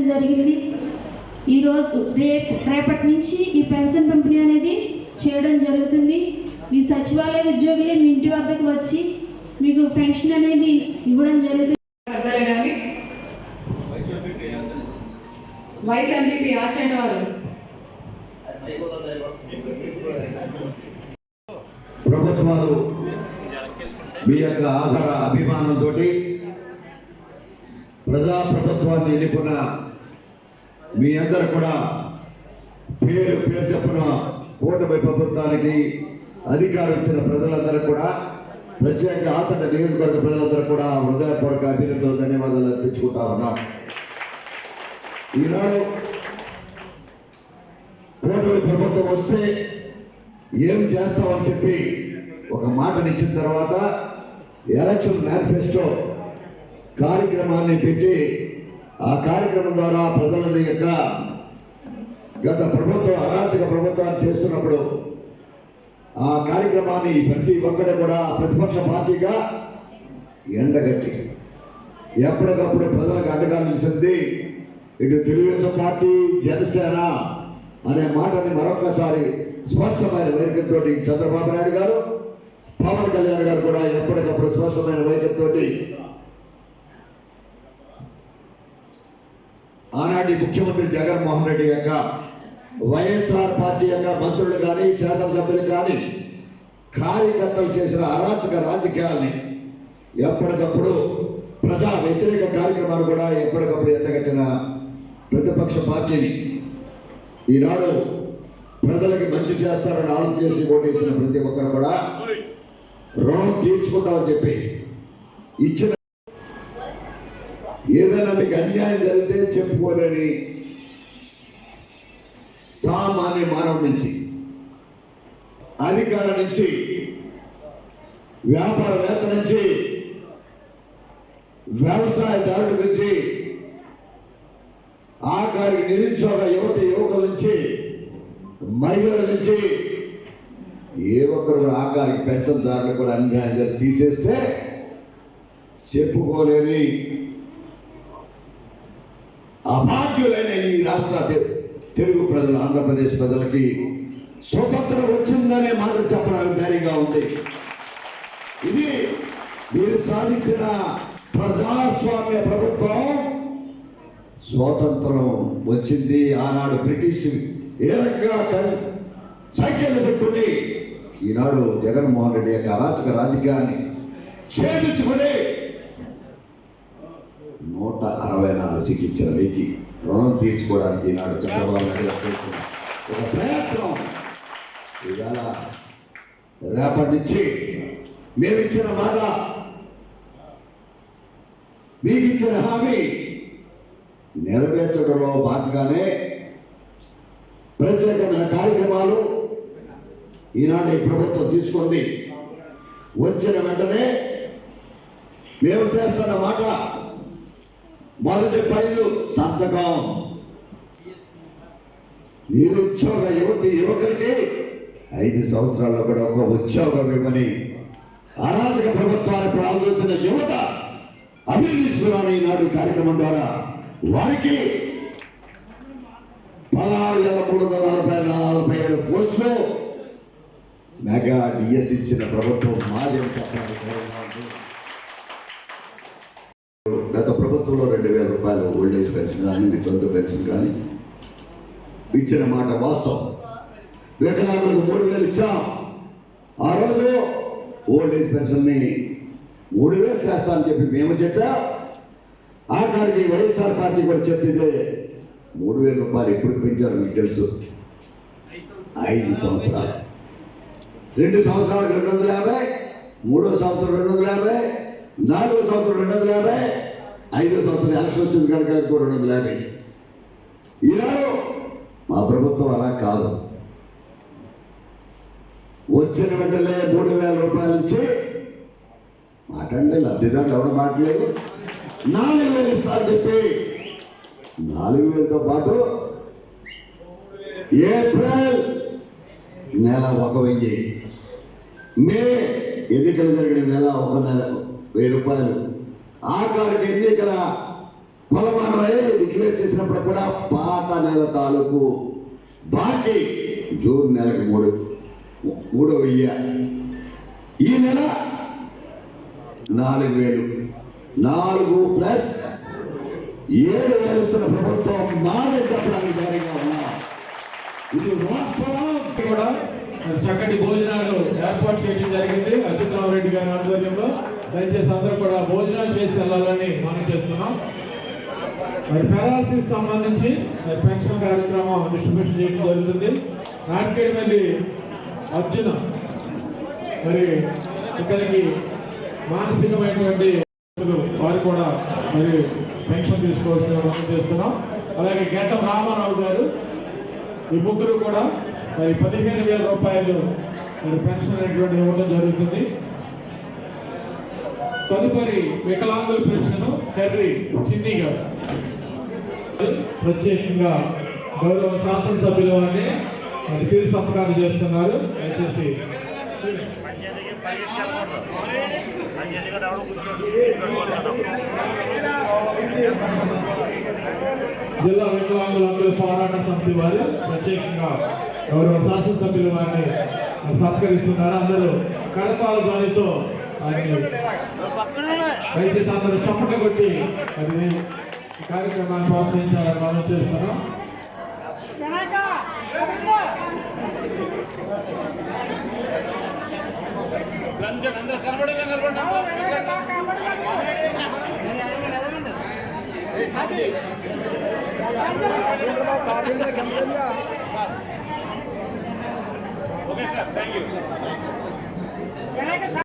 అనేది జరిగింది. ఈరోజు రేపటి నుంచి ఈ పెన్షన్ పంపిణీ అనేది చేయడం జరుగుతుంది. మీ సచివాలయ ఉద్యోగులే మీ ఇంటి వద్దకు వచ్చి మీకు పెన్షన్ అనేది ఇవ్వడం జరుగుతుంది. వైస్ ఎంపీపీ ఆచరణ వారు ప్రభుత్వాలు మీ యొక్క ఆధార అభిమానంతో ప్రజాప్రభుత్వాన్ని ఎన్నుకున్న మీ అందరూ కూడా పేరు చెప్పున కూటమి ప్రభుత్వానికి అధికారం ఇచ్చిన ప్రజలందరూ కూడా ప్రత్యేక ఆసట నియోజకవర్గ ప్రజలందరూ కూడా హృదయపూర్వక అభినందనలు ధన్యవాదాలు అర్పించుకుంటా ఉన్నాం. ఈనాడు కూటమి ప్రభుత్వం వస్తే ఏం చేస్తామని చెప్పి ఒక మాటనిచ్చిన తర్వాత ఎలక్షన్ మేనిఫెస్టో కార్యక్రమాన్ని పెట్టి ఆ కార్యక్రమం ద్వారా ప్రజల యొక్క గత ప్రభుత్వం అరాచక ప్రభుత్వాన్ని చేస్తున్నప్పుడు ఆ కార్యక్రమాన్ని ప్రతి ఒక్కరు కూడా ప్రతిపక్ష పార్టీగా ఎండగట్టి ఎప్పటికప్పుడు ప్రజలకు అండగా నిలిచింది ఇటు తెలుగుదేశం పార్టీ జనసేన అనే మాటని మరొకసారి స్పష్టమైన వైఖరితో చంద్రబాబు నాయుడు గారు పవన్ కళ్యాణ్ గారు కూడా ఎప్పటికప్పుడు స్పష్టమైన వైఖరితో ఆనాటి ముఖ్యమంత్రి జగన్మోహన్ రెడ్డి యొక్క వైఎస్ఆర్ పార్టీ యొక్క మంత్రులు కానీ శాసనసభ్యులు కానీ కార్యకర్తలు చేసిన అరాచక రాజకీయాల్ని ఎప్పటికప్పుడు ప్రజా వ్యతిరేక కార్యక్రమాలు కూడా ఎప్పటికప్పుడు ఎండగట్టిన ప్రతిపక్ష పార్టీని ఈనాడు ప్రజలకి మంచి చేస్తారని ఆలోచన చేసి ఓటేసిన ప్రతి ఒక్కరు కూడా రుణం తీర్చుకుంటామని చెప్పి ఇచ్చిన ఏదైనా మీకు అన్యాయం జరిగితే చెప్పుకోలేని సామాన్య మానవుడి నుంచి అధికారం నుంచి వ్యాపారవేత్త నుంచి వ్యవసాయదారుడి నుంచి ఆఖరికి నిరుద్యోగ యువకుల నుంచి మహిళల నుంచి ఏ ఒక్కరు ఆఖరికి పెన్షన్దారులు కూడా అన్యాయం తీసేస్తే చెప్పుకోలేని అభాగ్యులైన ఈ రాష్ట్ర తెలుగు ప్రజలు ఆంధ్రప్రదేశ్ ప్రజలకి స్వతంత్రం వచ్చిందనే మాట చెప్పడానికి ధైర్యంగా ఉంది. ఇది మీరు సాధించిన ప్రజాస్వామ్య ప్రభుత్వం. స్వాతంత్రం వచ్చింది ఆనాడు బ్రిటిష్ ఏ రకంగా సంఖ్యలు పెట్టుకుని ఈనాడు జగన్మోహన్ రెడ్డి యొక్క అరాచక రాజకీయాన్ని ఛేదించుకుని 164 సీట్లు ఇచ్చిన వ్యక్తి రుణం తీర్చుకోవడానికి ఈనాడు చంద్రబాబు నాయుడు చేస్తున్న ఒక ప్రయత్నం. ఇవాళ రేపటి నుంచి మేమిచ్చిన మాట మీకు ఇచ్చిన హామీ నెరవేర్చడంలో భాగంగానే ప్రత్యేకమైన కార్యక్రమాలు ఈనాడు ఈ ప్రభుత్వం తీసుకుంది. వచ్చిన వెంటనే మేము చేస్తున్న మాట మొదటి పైలు సంతకం. నిరుద్యోగ యువకులకి 5 సంవత్సరాల్లో కూడా ఒక ఉద్యోగం ఇవ్వని అరాచక ప్రభుత్వాన్ని ప్రారంభించిన యువత అభివృద్ధి ఈనాడు కార్యక్రమం ద్వారా వారికి 16,347 పోస్టులు మెగా డిఎస్ ఇచ్చిన ప్రభుత్వం మాది అని చెప్పడానికి. గత ప్రభుత్వంలో 2,000 రూపాయలు ఓల్డేజ్ పెన్షన్ కానీ వితంతు పెన్షన్ కానీ ఇచ్చిన మాట వాస్తవం. వికలాంగులకు 3,000 ఇచ్చాం. ఆ రోజు ఓల్డేజ్ పెన్షన్ని 3,000 చేస్తానని చెప్పి మేము చెప్పా. ఆఖరికి వైఎస్ఆర్ పార్టీ కూడా చెప్పింది 3,000 రూపాయలు ఎప్పుడు పెంచారు మీకు తెలుసు. 5 సంవత్సరాలు, 2 సంవత్సరాలకు 250, 3వ సంవత్సరం 250, 4వ సంవత్సరం 250, 5వ సంవత్సరం ఎలక్షన్ వచ్చింది కనుక 250. ఈనాడు మా ప్రభుత్వం అలా కాదు. వచ్చిన వెంటనే 3,000 రూపాయల నుంచి మాట్లాడండి, లబ్ధిదారులు ఎవరు మాట్లాడలేదు. 4,000 ఇస్తారని చెప్పి 4,000తో పాటు ఏప్రిల్ నెల 1,000, మే ఎన్నికలు జరిగిన నెల 1,000 రూపాయలు, ఆఖరికి ఎన్నికల కొలమానమై డిక్లేర్ చేసినప్పుడు కూడా పాత నెల తాలూకు బాకీ జూన్ నెలకు మూడో వెయ్యి, ఈ నెల 4000, 4 ప్లస్ 7,000 ఇస్తున్న ప్రభుత్వం నాదే చెప్పడానికి జారీగా ఉన్నా. ఇది వాస్తవం. కూడా చక్కటి భోజనాలు ఏర్పాటు చేయడం జరిగింది అచ్యుతరావు రెడ్డి గారి ఆధ్వర్యంలో. దయచేసి అందరూ కూడా భోజనాలు చేసి వెళ్ళాలని మనం చేస్తున్నాం. మరి పెరాలసిస్ సంబంధించి పెన్షన్ కార్యక్రమం డిస్ట్రిబ్యూషన్ చేయడం జరుగుతుంది. నాటికేడిపల్లి అర్జున మరి ఇతనికి మానసికమైనటువంటి వారు కూడా మరి పెన్షన్ తీసుకోవాల్సిన మనం చేస్తున్నాం. అలాగే గెంటం రామారావు గారు, ఈ ముగ్గురు కూడా మరి 15,000 రూపాయలు మరి పెన్షన్ అనేటువంటి ఇవ్వడం జరుగుతుంది. తదుపరి వికలాంగుల పెన్షన్ కర్రీ చిన్ని గారు ప్రత్యేకంగా గౌరవ శాసనసభ్యులు అని మరి సిరి సంతకాలు చేస్తున్నారు. దయచేసి జిల్లా వికలాంగులందరూ పోరాట సమితి వారు ప్రత్యేకంగా గౌరవ శాసనసభ్యులు వారిని సత్కరిస్తున్నారు. అందరూ కడతాల ధ్వనితో దయచేసి అందరూ చప్పట కొట్టి అది కార్యక్రమాన్ని ప్రోత్సహించాలని మనం చేస్తున్నాం. Okay sir, thank you.